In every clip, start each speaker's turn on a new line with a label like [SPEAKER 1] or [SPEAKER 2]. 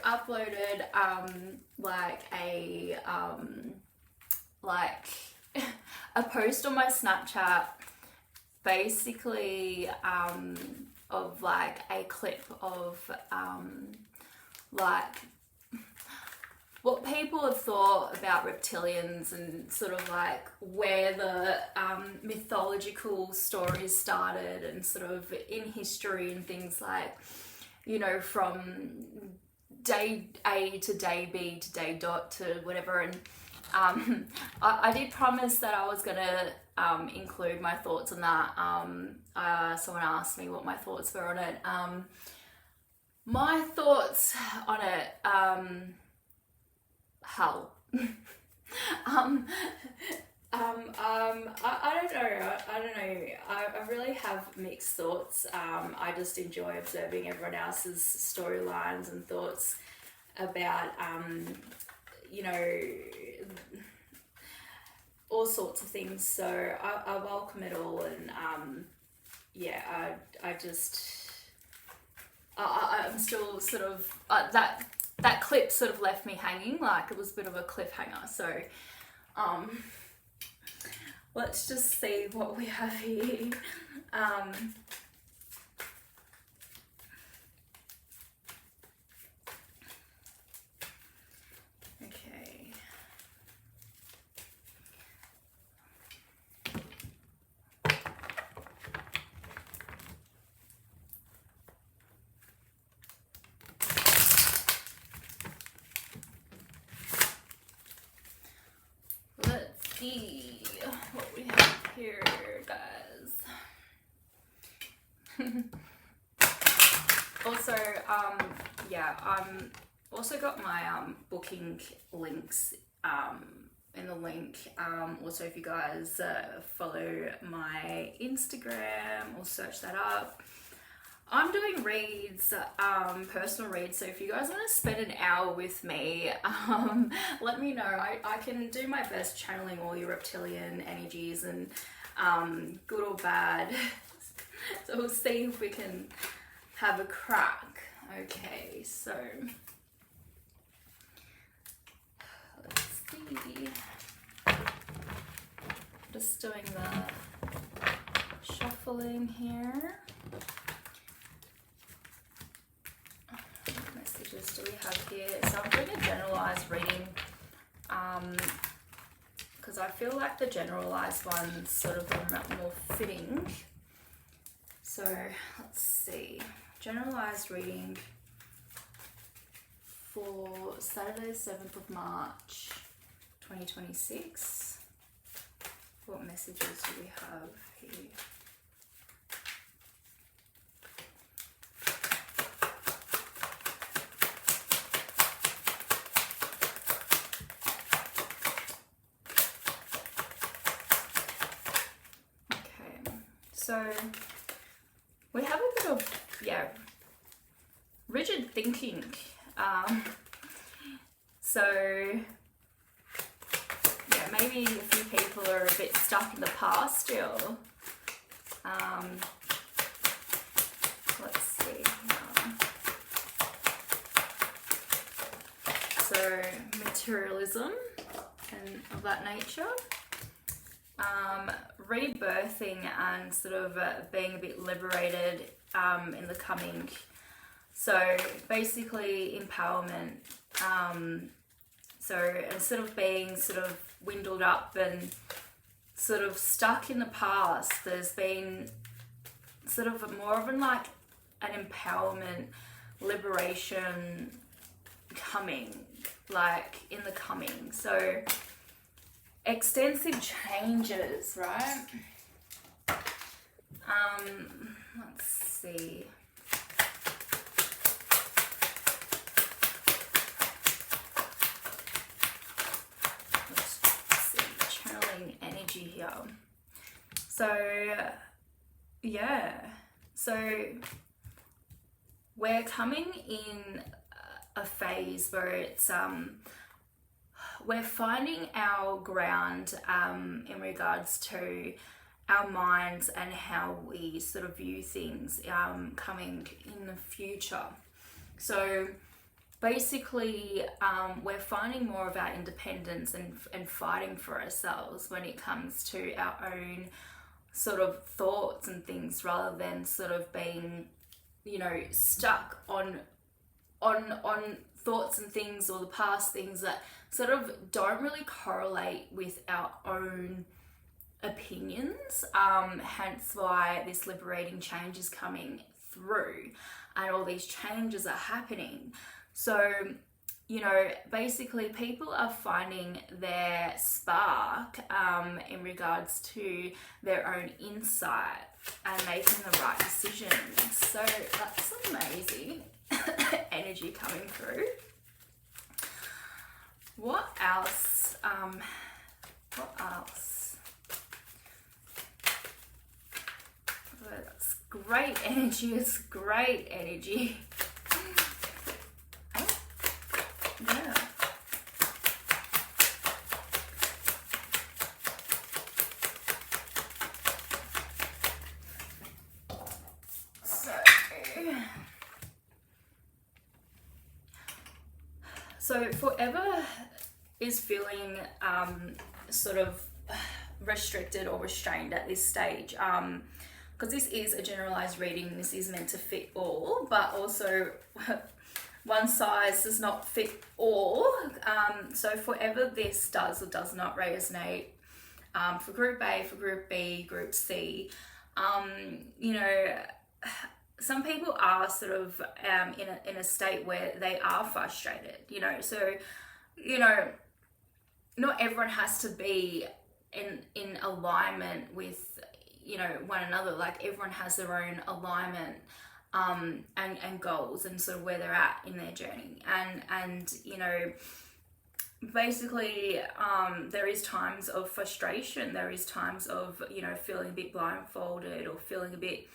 [SPEAKER 1] uploaded like a post on my Snapchat, basically of like a clip of like what people have thought about reptilians and sort of like where the mythological stories started and sort of in history and things like, you know, from day A to day B to day dot to whatever. And I did promise that I was gonna include my thoughts on that. Someone asked me what my thoughts were on it. My thoughts on it, hell. I don't know. I really have mixed thoughts. I just enjoy observing everyone else's storylines and thoughts about, you know, all sorts of things. So I welcome it all, and yeah, I'm still sort of that clip sort of left me hanging, like it was a bit of a cliffhanger. So let's just see what we have here. Okay. Let's see what we have here, guys. Also, yeah, also got my booking links in the link. Also, if you guys follow my Instagram or search that up, I'm doing reads, personal reads, so if you guys want to spend an hour with me, let me know. I can do my best channeling all your reptilian energies, and good or bad. So we'll see if we can have a crack. Okay, so let's see. Just doing the shuffling here. What messages do we have here? So I'm doing a generalized reading because I feel like the generalized ones sort of are more fitting. So let's see. Generalized reading for Saturday, 7th of March, 2026. What messages do we have here? Okay, so we have a bit of, yeah, rigid thinking. So yeah, maybe a few people are a bit stuck in the past still. Let's see. So materialism and of that nature. Rebirthing and sort of being a bit liberated in the coming. So basically empowerment. So instead of being sort of windled up and sort of stuck in the past, there's been sort of more of an empowerment, liberation coming, like in the coming. So extensive changes, right? Let's see. Energy here. So yeah, so we're coming in a phase where it's we're finding our ground in regards to our minds and how we sort of view things coming in the future. So basically we're finding more of our independence and fighting for ourselves when it comes to our own sort of thoughts and things, rather than sort of being, you know, stuck on thoughts and things, or the past things that sort of don't really correlate with our own opinions. Hence why this liberating change is coming through and all these changes are happening. So, you know, basically people are finding their spark in regards to their own insight and making the right decisions. So that's amazing energy coming through. What else? That's great energy. It's great energy. Yeah. So forever is feeling sort of restricted or restrained at this stage, because this is a generalized reading. This is meant to fit all, but also one size does not fit all. So forever this does or does not resonate for group A, for group B, group C. You know, some people are sort of in a state where they are frustrated, you know. So, you know, not everyone has to be in alignment with, you know, one another. Like, everyone has their own alignment and goals and sort of where they're at in their journey. And you know, basically there is times of frustration. There is times of, you know, feeling a bit blindfolded or feeling a bit,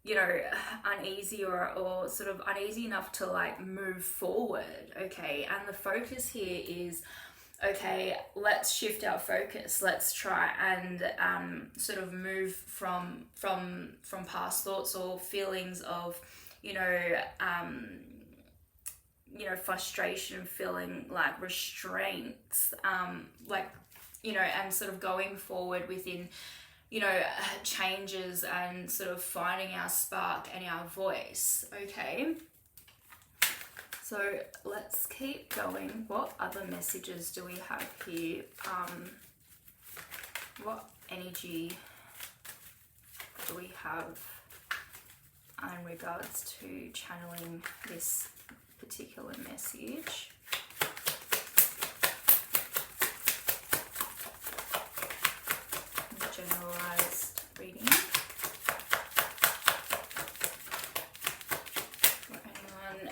[SPEAKER 1] you know, uneasy or sort of uneasy enough to like move forward. Okay, and the focus here is, okay, let's shift our focus. Let's try and sort of move from past thoughts or feelings of, you know, frustration, feeling like restraints, like, you know, and sort of going forward within, you know, changes and sort of finding our spark and our voice. Okay. So let's keep going. What other messages do we have here? What energy do we have in regards to channeling this particular message? Generalized reading. For anyone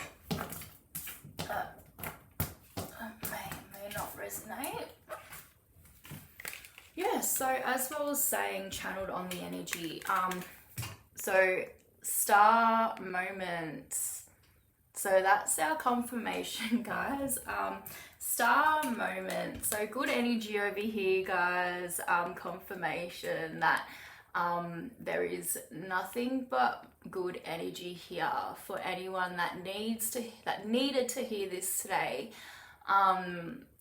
[SPEAKER 1] may not resonate. Yeah, so as I was saying, channeled on the energy. So star moments. So that's our confirmation, guys. Star moment. So good energy over here, guys. Confirmation that there is nothing but good energy here for anyone that needed to hear this today.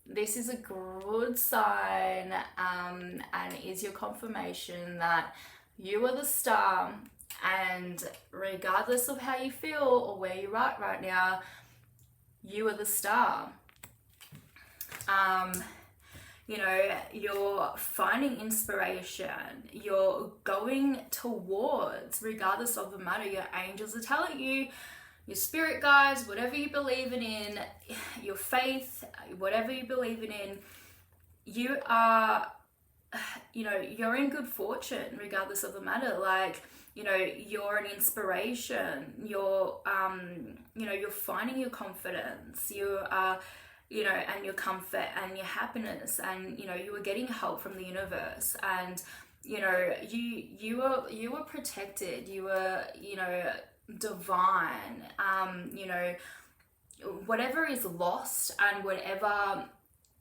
[SPEAKER 1] This is a good sign, and is your confirmation that you are the star, and regardless of how you feel or where you're at right now, you are the star. You know, you're finding inspiration, you're going towards, regardless of the matter, your angels are telling you, your spirit guides, whatever you believe in, your faith, whatever you believe in, you are, you know, you're in good fortune, regardless of the matter. Like, you know, you're an inspiration, you're, you know, you're finding your confidence, you are, you know, and your comfort and your happiness, and, you know, you were getting help from the universe, and, you know, you were protected, you were, you know, divine. You know, whatever is lost and whatever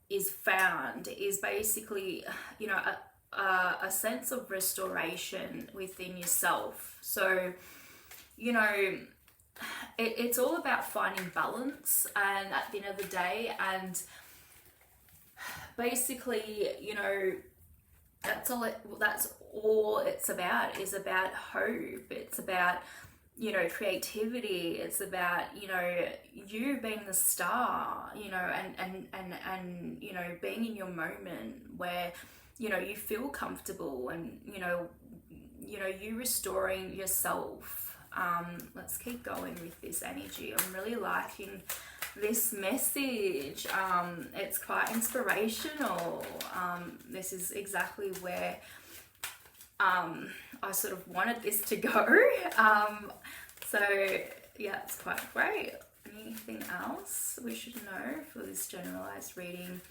[SPEAKER 1] is found is basically, you know, a sense of restoration within yourself. So, you know, it's all about finding balance, and at the end of the day, and basically, you know, that's all it's about, is about hope. It's about, you know, creativity. It's about, you know, you being the star, you know, and you know, being in your moment where, you know, you feel comfortable, and you know, you restoring yourself. Let's keep going with this energy. I'm really liking this message. It's quite inspirational. This is exactly where I sort of wanted this to go. So yeah, it's quite great. Anything else we should know for this generalized reading?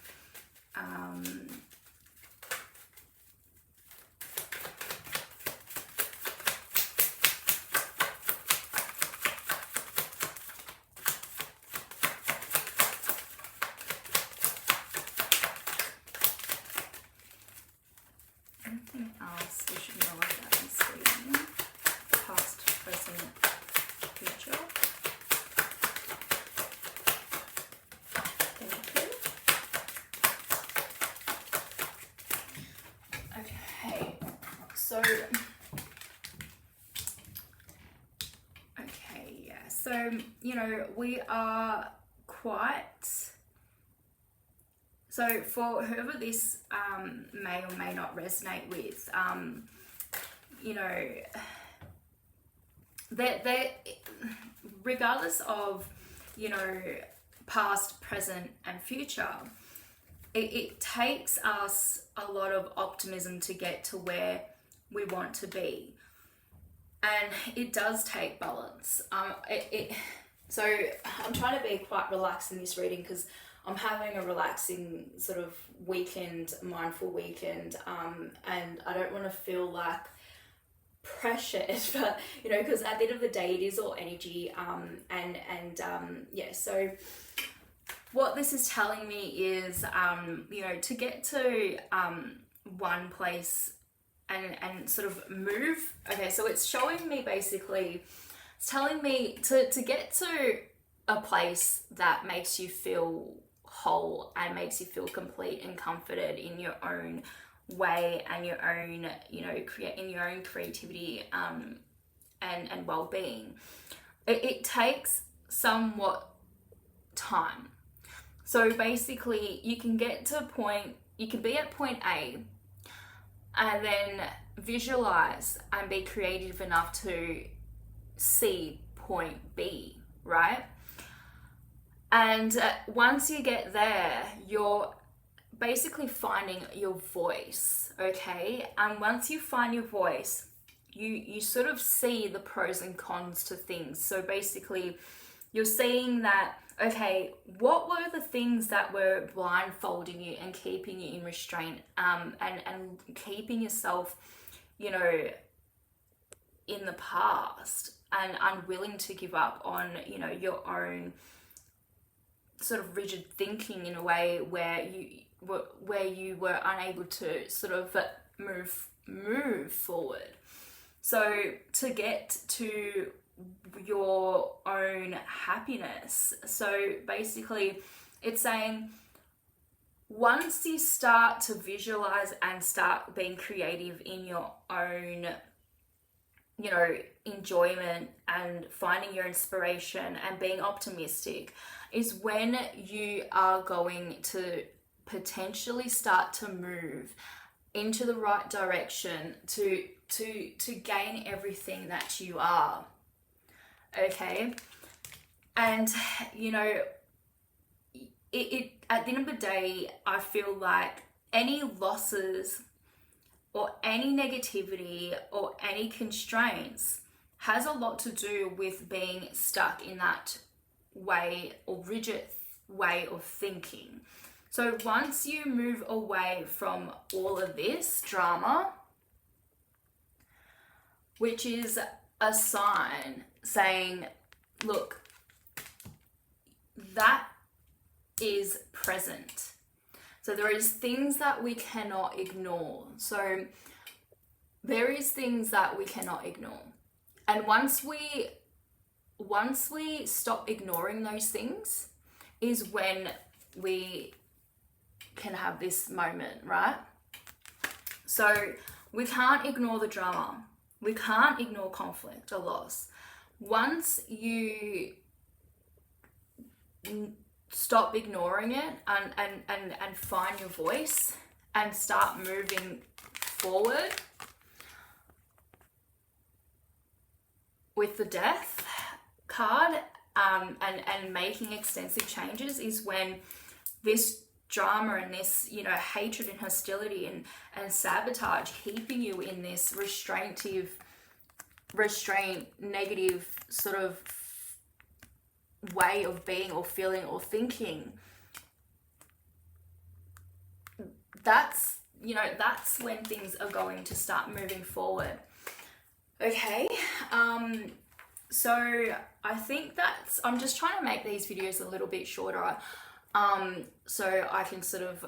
[SPEAKER 1] Anything else we should know about this reading? Past, present, future. Thank you. Okay, so so you know, we are quite, so for whoever this may or may not resonate with, you know, they regardless of, you know, past, present and future, it takes us a lot of optimism to get to where we want to be. And it does take balance. So I'm trying to be quite relaxed in this reading because I'm having a relaxing sort of weekend, mindful weekend, and I don't want to feel like pressured, but you know, because at the end of the day, it is all energy, yeah. So what this is telling me is, you know, to get to one place and sort of move. Okay, so it's showing me basically, it's telling me to get to a place that makes you feel whole and makes you feel complete and comforted in your own way and your own, you know, in your own creativity and well-being. It takes somewhat time. So basically you can get to a point, you can be at point A and then visualize and be creative enough to see point B, right? And once you get there, you're basically finding your voice, okay? And once you find your voice, you sort of see the pros and cons to things. So basically, you're seeing that, okay, what were the things that were blindfolding you and keeping you in restraint, and keeping yourself, you know, in the past and unwilling to give up on, you know, your own sort of rigid thinking in a way where you were unable to sort of move forward. So to get to your own happiness, so basically it's saying once you start to visualize and start being creative in your own, you know, enjoyment and finding your inspiration and being optimistic, is when you are going to potentially start to move into the right direction to gain everything that you are. Okay, and you know, it at the end of the day, I feel like any losses or any negativity or any constraints has a lot to do with being stuck in that way or rigid way of thinking. So once you move away from all of this drama, which is a sign saying, look, that is present. So there is things that we cannot ignore. So there is things that we cannot ignore. And once we once we stop ignoring those things is when we can have this moment, right? So we can't ignore the drama. We can't ignore conflict or loss. Once you stop ignoring it and find your voice and start moving forward with the death card, and making extensive changes, is when this drama and this, you know, hatred and hostility and sabotage keeping you in this negative sort of way of being or feeling or thinking, that's, you know, that's when things are going to start moving forward. Okay, so I think that's, I'm just trying to make these videos a little bit shorter, so I can sort of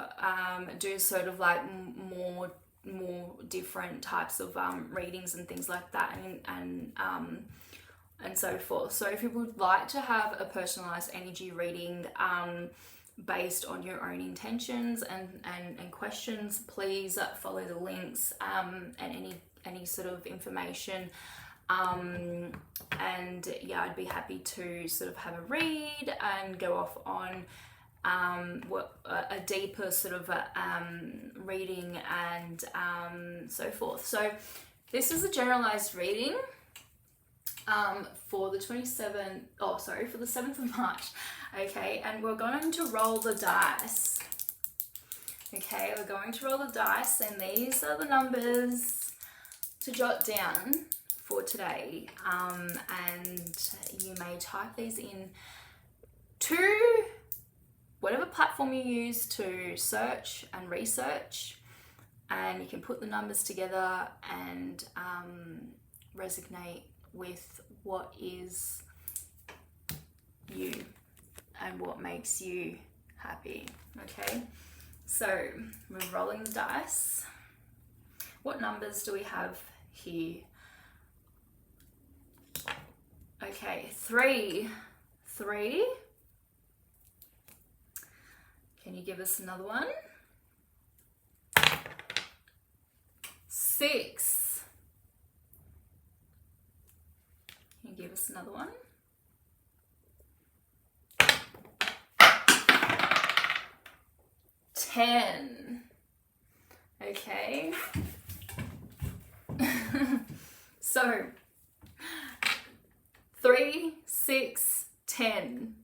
[SPEAKER 1] do sort of like more different types of readings and things like that, and so forth. So if you would like to have a personalized energy reading based on your own intentions and questions, please follow the links and any sort of information, and yeah, I'd be happy to sort of have a read and go off on a deeper sort of reading and so forth. So this is a generalized reading for the 7th of March. Okay, and we're going to roll the dice. Okay, we're going to roll the dice, and these are the numbers to jot down for today, and you may type these in to whatever platform you use to search and research, and you can put the numbers together and resonate with what is you and what makes you happy. Okay, so we're rolling the dice. What numbers do we have here? Okay, 3. Can you give us another one? 6. Can you give us another one? 10. Okay. So 3, 6, 10.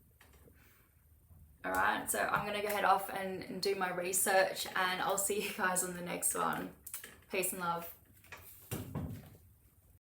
[SPEAKER 1] All right, so I'm gonna go head off and do my research, and I'll see you guys on the next one. Peace and love.